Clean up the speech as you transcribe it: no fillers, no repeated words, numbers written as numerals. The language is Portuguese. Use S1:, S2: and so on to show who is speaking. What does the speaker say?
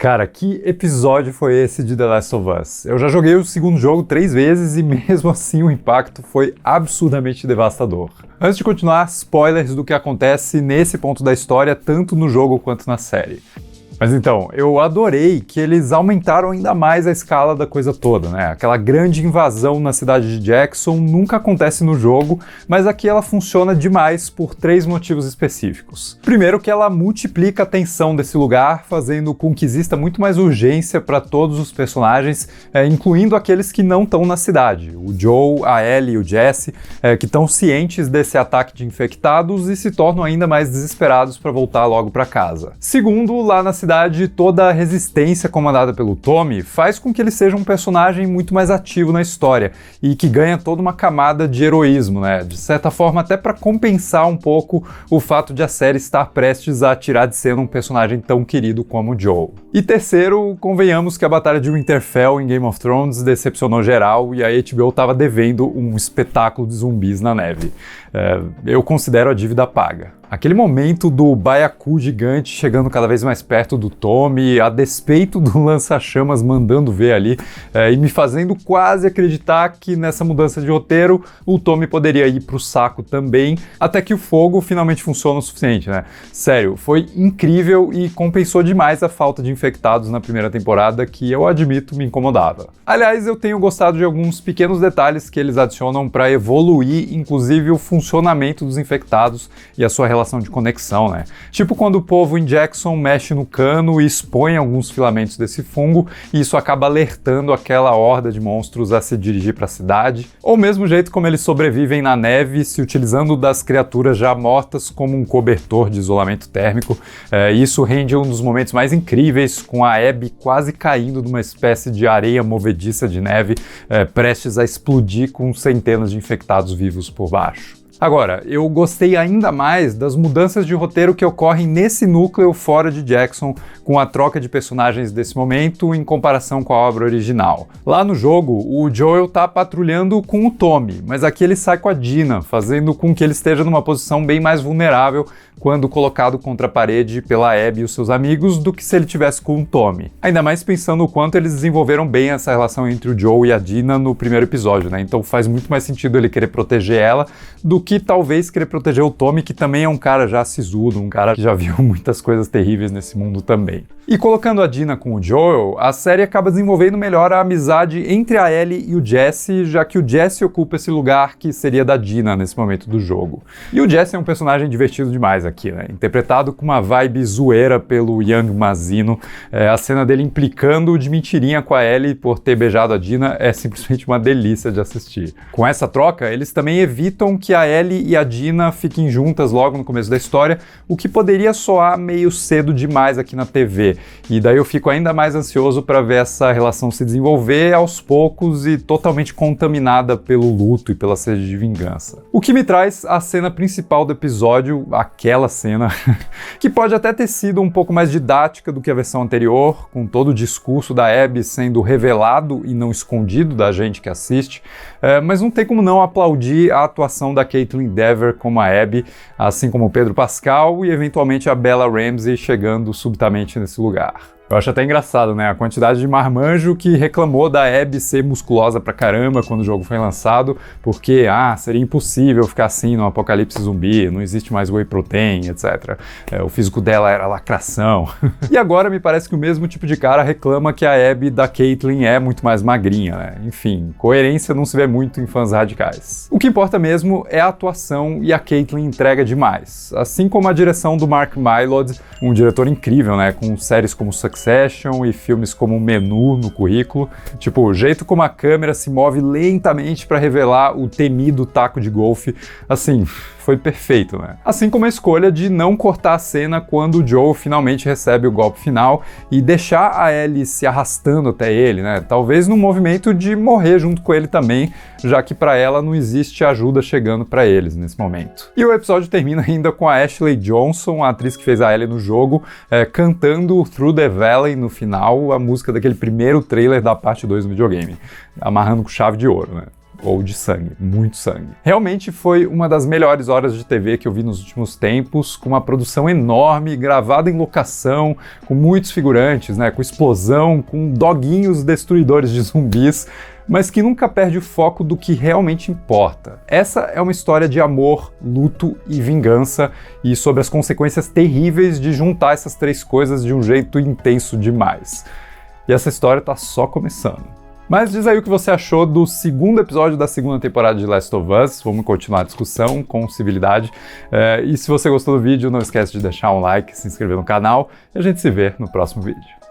S1: Cara, que episódio foi esse de The Last of Us? Eu já joguei o segundo jogo 3 vezes e mesmo assim o impacto foi absurdamente devastador. Antes de continuar, spoilers do que acontece nesse ponto da história, tanto no jogo quanto na série. Mas então, eu adorei que eles aumentaram ainda mais a escala da coisa toda, né? Aquela grande invasão na cidade de Jackson nunca acontece no jogo, mas aqui ela funciona demais por 3 motivos específicos. Primeiro, que ela multiplica a tensão desse lugar, fazendo com que exista muito mais urgência para todos os personagens, incluindo aqueles que não estão na cidade. O Joel, a Ellie e o Jesse, que estão cientes desse ataque de infectados e se tornam ainda mais desesperados para voltar logo para casa. Segundo, lá na cidade, toda a resistência comandada pelo Tommy faz com que ele seja um personagem muito mais ativo na história e que ganha toda uma camada de heroísmo, né? De certa forma, até para compensar um pouco o fato de a série estar prestes a tirar de cena um personagem tão querido como o Joel. E terceiro, convenhamos que a Batalha de Winterfell em Game of Thrones decepcionou geral e a HBO estava devendo um espetáculo de zumbis na neve. Eu considero a dívida paga. Aquele momento do baiacu gigante chegando cada vez mais perto do Tommy, a despeito do lança-chamas mandando ver ali, e me fazendo quase acreditar que nessa mudança de roteiro o Tommy poderia ir pro saco também, até que o fogo finalmente funciona o suficiente, né? Sério, foi incrível e compensou demais a falta de infectados na primeira temporada, que eu admito me incomodava. Aliás, eu tenho gostado de alguns pequenos detalhes que eles adicionam para evoluir, inclusive o funcionamento dos infectados e a sua relação de conexão, né? Tipo quando o povo em Jackson mexe no cano e expõe alguns filamentos desse fungo e isso acaba alertando aquela horda de monstros a se dirigir para a cidade, ou o mesmo jeito como eles sobrevivem na neve se utilizando das criaturas já mortas como um cobertor de isolamento térmico. Isso rende um dos momentos mais incríveis, com a Abby quase caindo numa espécie de areia movediça de neve, prestes a explodir com centenas de infectados vivos por baixo. Agora, eu gostei ainda mais das mudanças de roteiro que ocorrem nesse núcleo fora de Jackson, com a troca de personagens desse momento em comparação com a obra original. Lá no jogo, o Joel tá patrulhando com o Tommy, mas aqui ele sai com a Dina, fazendo com que ele esteja numa posição bem mais vulnerável quando colocado contra a parede pela Abby e os seus amigos do que se ele tivesse com o Tommy. Ainda mais pensando o quanto eles desenvolveram bem essa relação entre o Joel e a Dina no primeiro episódio, né? Então faz muito mais sentido ele querer proteger ela do que talvez querer proteger o Tommy, que também é um cara já sisudo, um cara que já viu muitas coisas terríveis nesse mundo também. E colocando a Dina com o Joel, a série acaba desenvolvendo melhor a amizade entre a Ellie e o Jesse, já que o Jesse ocupa esse lugar que seria da Dina nesse momento do jogo. E o Jesse é um personagem divertido demais aqui, né? Interpretado com uma vibe zoeira pelo Young Mazino. A cena dele implicando de mentirinha com a Ellie por ter beijado a Dina é simplesmente uma delícia de assistir. Com essa troca, eles também evitam que a Ellie e a Dina fiquem juntas logo no começo da história, o que poderia soar meio cedo demais aqui na TV. E daí eu fico ainda mais ansioso para ver essa relação se desenvolver aos poucos e totalmente contaminada pelo luto e pela sede de vingança. O que me traz a cena principal do episódio, aquela cena, que pode até ter sido um pouco mais didática do que a versão anterior, com todo o discurso da Abby sendo revelado e não escondido da gente que assiste, mas não tem como não aplaudir a atuação da Caitlin Dever como a Abby, assim como o Pedro Pascal e eventualmente a Bella Ramsey chegando subitamente nesse lugar. Eu acho até engraçado, né? A quantidade de marmanjo que reclamou da Abby ser musculosa pra caramba quando o jogo foi lançado, porque, seria impossível ficar assim no apocalipse zumbi, não existe mais whey protein, etc. O físico dela era lacração. E agora me parece que o mesmo tipo de cara reclama que a Abby da Caitlyn é muito mais magrinha, né? Enfim, coerência não se vê muito em fãs radicais. O que importa mesmo é a atuação e a Caitlyn entrega demais. Assim como a direção do Mark Mylod, um diretor incrível, né? Com séries como Succession e filmes como Menu no currículo. Tipo, o jeito como a câmera se move lentamente para revelar o temido taco de golfe, assim, foi perfeito, né? Assim como a escolha de não cortar a cena quando o Joel finalmente recebe o golpe final e deixar a Ellie se arrastando até ele, né? Talvez num movimento de morrer junto com ele também, já que para ela não existe ajuda chegando para eles nesse momento. E o episódio termina ainda com a Ashley Johnson, a atriz que fez a Ellie no jogo, cantando Through the Valley no final, a música daquele primeiro trailer da parte 2 do videogame, amarrando com chave de ouro, né? ou de sangue, muito sangue. Realmente foi uma das melhores horas de TV que eu vi nos últimos tempos, com uma produção enorme, gravada em locação, com muitos figurantes, né, com explosão, com doguinhos destruidores de zumbis, mas que nunca perde o foco do que realmente importa. Essa é uma história de amor, luto e vingança, e sobre as consequências terríveis de juntar essas três coisas de um jeito intenso demais. E essa história tá só começando. Mas diz aí o que você achou do segundo episódio da segunda temporada de Last of Us. Vamos continuar a discussão com civilidade. E se você gostou do vídeo, não esquece de deixar um like, se inscrever no canal, e a gente se vê no próximo vídeo.